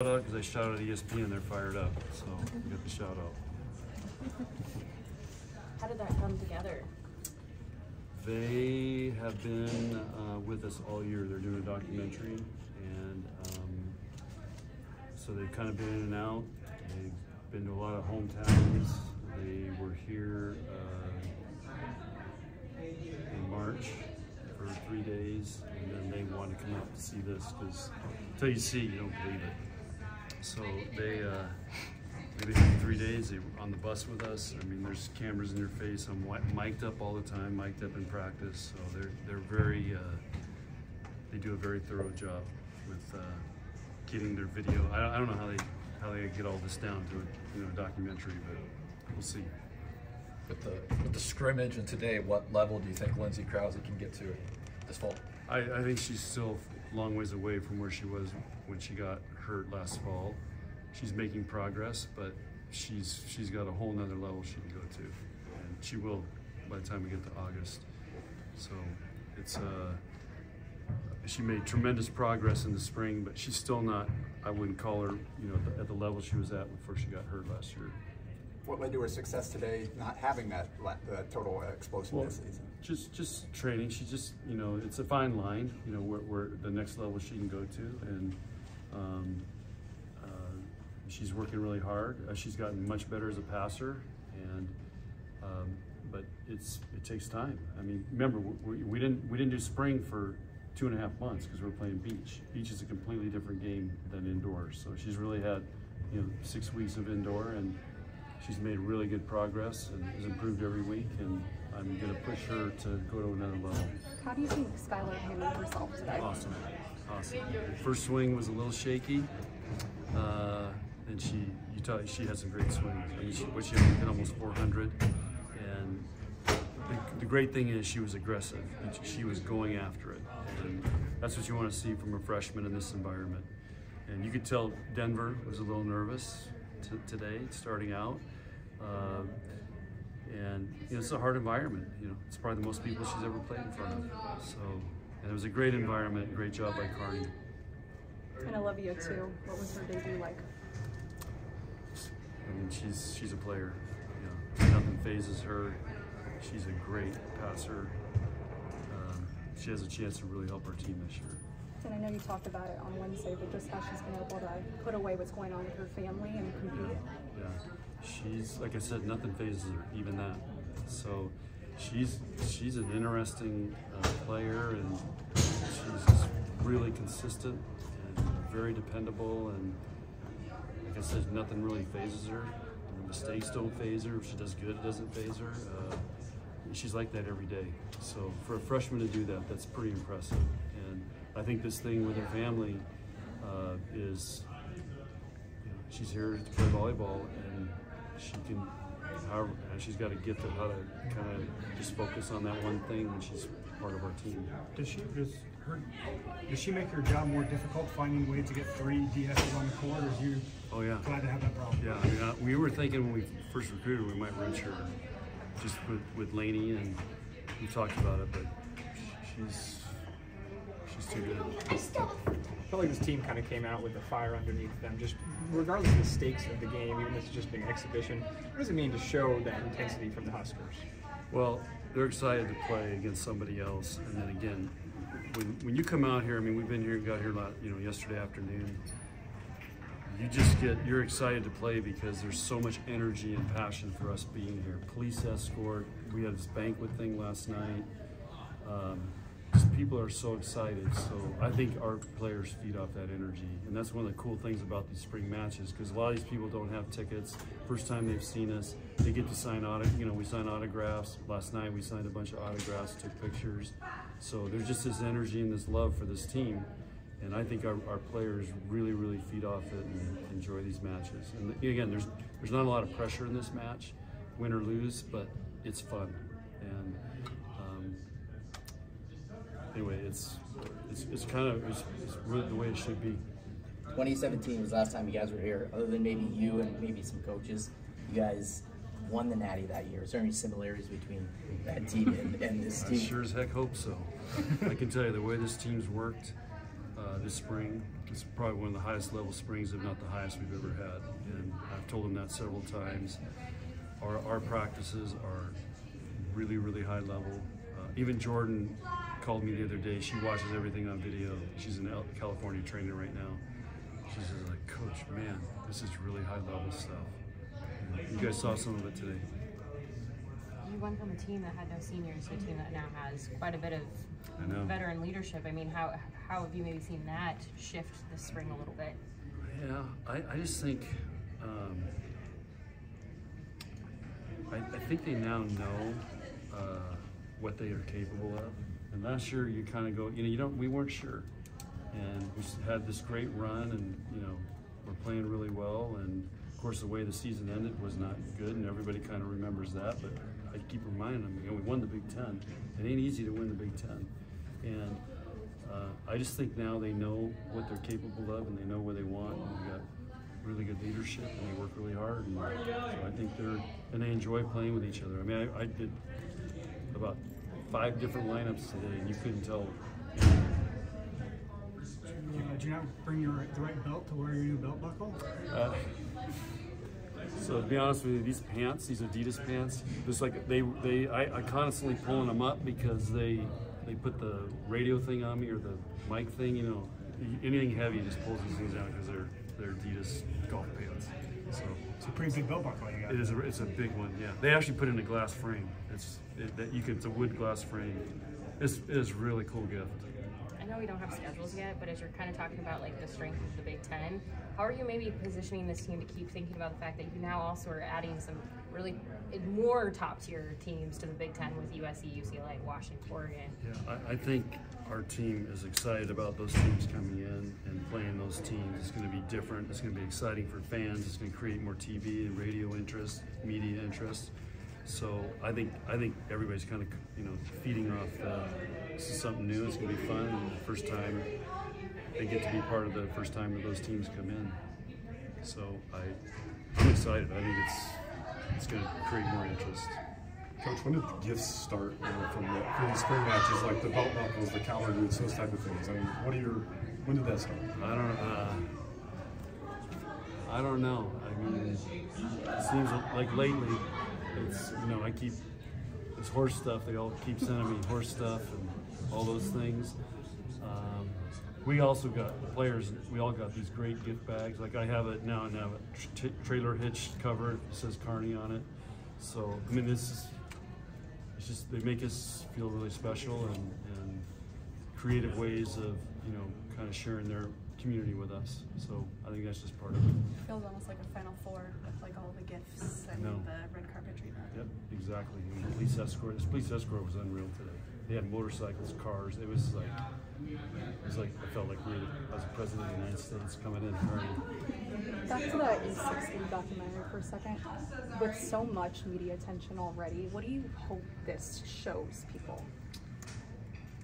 Shout out because I shouted at ESPN and they're fired up, so we got the shout out. How did that come together? They have been with us all year. They're doing a documentary, and so they've kind of been in and out. They've been to a lot of hometowns. They were here in March for 3 days, and then they wanted to come out to see this because until you see, you don't believe it. So they've been here 3 days. They were on the bus with us. I mean, there's cameras in their face. I'm mic'd up all the time, mic'd up in practice. So they're very, they do a very thorough job with getting their video. I don't know how they get all this down to a documentary, but we'll see. With the scrimmage and today, what level do you think Lindsay Krause can get to this fall? I think she's still a long ways away from where she was when she got hurt last fall. She's making progress, but she's got a whole nother level she can go to, and she will by the time we get to August. So it's she made tremendous progress in the spring, but she's still not. I wouldn't call her at the level she was at before she got hurt last year. What led to her success today, not having that total explosiveness season? Just training. She just, it's a fine line, where the next level she can go to, and she's working really hard. She's gotten much better as a passer, and but it takes time. I mean, remember we didn't do spring for 2.5 months because we're playing beach. Beach is a completely different game than indoors. So she's really had 6 weeks of indoor, and she's made really good progress and has improved every week, and I'm going to push her to go to another level. How do you think Skylar handled herself today? Awesome. First swing was a little shaky, and she had some great swings. I mean, she hit almost 400, and the great thing is she was aggressive, and she was going after it, and that's what you want to see from a freshman in this environment. And you could tell Denver was a little nervous today, starting out, and it's a hard environment. It's probably the most people she's ever played in front of. So, and it was a great environment. Great job by Carney. And Olivia too. What was her debut like? I mean, she's a player. Nothing phases her. She's a great passer. She has a chance to really help our team this year. And I know you talked about it on Wednesday, but just how she's been able to put away what's going on with her family and compete. Yeah, she's, like I said, nothing phases her, even that. So she's an interesting player, and she's just really consistent and very dependable. And like I said, nothing really phases her. Mistakes don't phase her. If she does good, it doesn't phase her. She's like that every day. So for a freshman to do that, that's pretty impressive. And I think this thing with her family is, she's here to play volleyball, and she's got a gift of how to kind of just focus on that one thing when she's part of our team. Does she make her job more difficult, finding ways to get 3 DSs on the court, or is you glad to have that problem? Yeah, I mean, we were thinking when we first recruited we might redshirt her, just with Laney, and we talked about it, but she's too good. I felt like this team kind of came out with the fire underneath them. Just regardless of the stakes of the game, even if it's just being exhibition, what does it mean to show that intensity from the Huskers? Well, they're excited to play against somebody else, and then again, when you come out here, I mean, we've been here, got here yesterday afternoon. You're excited to play because there's so much energy and passion for us being here. Police escort, we had this banquet thing last night. Just people are so excited. So I think our players feed off that energy. And that's one of the cool things about these spring matches, because a lot of these people don't have tickets. First time they've seen us, they get to sign we sign autographs. Last night we signed a bunch of autographs, took pictures. So there's just this energy and this love for this team. And I think our players really, really feed off it and enjoy these matches. And again, there's not a lot of pressure in this match, win or lose, but it's fun. And anyway, it's really the way it should be. 2017 was the last time you guys were here. Other than maybe you and maybe some coaches, you guys won the Natty that year. Is there any similarities between that team and this team? I sure as heck hope so. I can tell you the way this team's worked, this spring. It's probably one of the highest level springs, if not the highest we've ever had. And I've told them that several times. Our practices are really, really high level. Even Jordan called me the other day. She watches everything on video. She's in California training right now. She's just like, Coach, man, this is really high level stuff. You guys saw some of it today. You went from a team that had no seniors to a team that now has quite a bit of veteran leadership. I mean, how have you maybe seen that shift this spring a little bit? Yeah, I just think I think they now know what they are capable of. And last year, you kind of go, we weren't sure, and we had this great run, and we're playing really well. And of course, the way the season ended was not good, and everybody kind of remembers that. But I keep reminding them, we won the Big Ten. It ain't easy to win the Big Ten, and I just think now they know what they're capable of, and they know where they want. And we got really good leadership, and they work really hard. And so I think they enjoy playing with each other. I mean, I did about 5 different lineups today, and you couldn't tell. Did you not bring the right belt to wear your new belt buckle? So to be honest with you, these pants, these Adidas pants, just like I constantly pulling them up because they put the radio thing on me or the mic thing. Anything heavy just pulls these things out because they're Adidas golf pants. So it's a pretty big belt buckle you got. It is. It's a big one. Yeah, they actually put it in a glass frame. It's a wood glass frame. It is a really cool gift. I know we don't have schedules yet, but as you're kind of talking about like the strength of the Big Ten, how are you maybe positioning this team to keep thinking about the fact that you now also are adding some really more top tier teams to the Big Ten with USC, UCLA, Washington, Oregon? Yeah, I think our team is excited about those teams coming in and playing those teams. It's going to be different. It's going to be exciting for fans. It's going to create more TV and radio interest, media interest. So I think everybody's kind of feeding off this is something new. It's going to be fun. And the first time they get to be part of the first time that those teams come in. So I'm excited. I think it's going to create more interest. Coach, when did the gifts start from the spring matches, like the belt buckles, the cowboy boots, those type of things? I mean, when did that start? I don't know. I mean, it seems like lately, it's I keep this horse stuff. They all keep sending me horse stuff and all those things. We also got players. We all got these great gift bags. Like I have it now, and have a trailer hitch cover. It says Kearney on it. So I mean, it's just they make us feel really special and creative ways of kind of sharing their community with us. So I think that's just part of it. It feels almost like a Final Four with like all the gifts and the red carpet treatment. Yep, exactly. I mean, the police escort. This police escort was unreal today. They had motorcycles, cars. It was like I felt like I was the president of the United States coming in. Back to the E60 documentary for a second. With so much media attention already, what do you hope this shows people?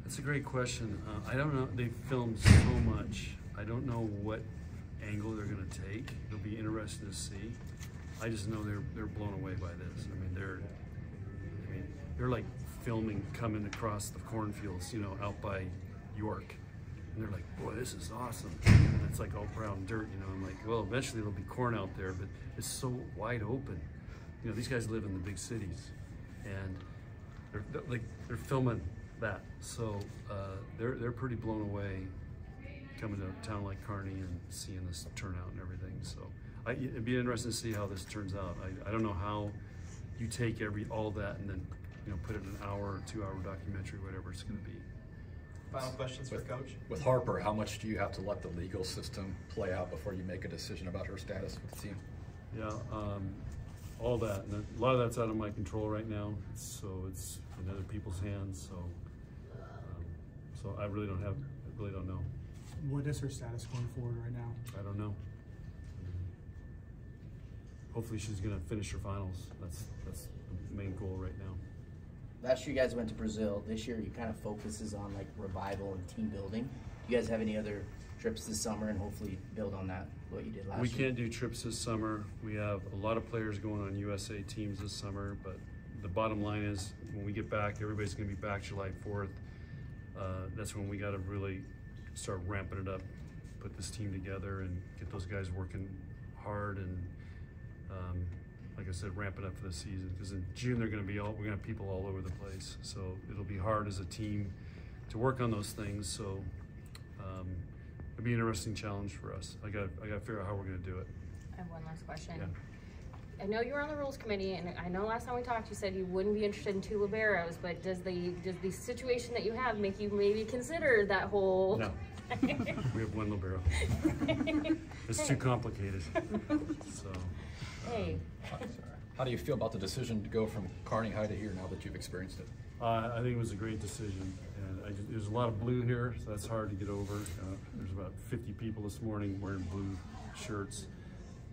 That's a great question. I don't know. They filmed so much. I don't know what angle they're going to take. It'll be interesting to see. I just know they're blown away by this. I mean, they're like filming coming across the cornfields, out by York, and they're like, "Boy, this is awesome." And it's like all brown dirt, I'm like, well, eventually there'll be corn out there, but it's so wide open. These guys live in the big cities, and they're filming that, so they're pretty blown away coming to a town like Kearney and seeing this turnout and everything. So it'd be interesting to see how this turns out. I don't know how you take all that and then put it in an hour or 2-hour documentary, whatever it's going to be. Final questions for Coach? With Harper, how much do you have to let the legal system play out before you make a decision about her status with the team? Yeah, all that. And a lot of that's out of my control right now, so it's in other people's hands. So I really don't know. What is her status going forward right now? I don't know. Hopefully she's going to finish her finals. That's the main goal right now. Last year you guys went to Brazil. This year you kind of focuses on like revival and team building. Do you guys have any other trips this summer and hopefully build on that, what you did last year? We can't do trips this summer. We have a lot of players going on USA teams this summer, but the bottom line is when we get back, everybody's going to be back July 4th. That's when we got to really start ramping it up, put this team together, and get those guys working hard and. Like I said, ramp it up for the season, because in June we're going to have people all over the place. So it'll be hard as a team to work on those things. So it'll be an interesting challenge for us. I got to figure out how we're going to do it. I have one last question. Yeah. I know you were on the rules committee, and I know last time we talked, you said you wouldn't be interested in 2 liberos. But does the situation that you have make you maybe consider that whole? No. We have 1 libero. It's too complicated. So. Hey. How do you feel about the decision to go from Kearney High to here now that you've experienced it? I think it was a great decision, and there's a lot of blue here, so that's hard to get over. There's about 50 people this morning wearing blue shirts,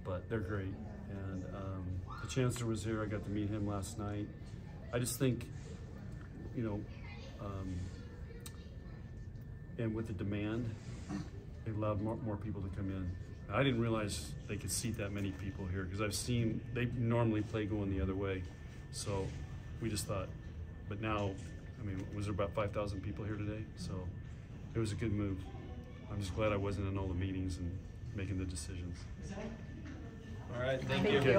but they're great. And the chancellor was here. I got to meet him last night. I just think, you know, and with the demand, it allowed more people to come in. I didn't realize they could seat that many people here, because I've seen they normally play going the other way. So we just thought, but now, I mean, was there about 5,000 people here today? So it was a good move. I'm just glad I wasn't in all the meetings and making the decisions. All right, thank Thank you. you.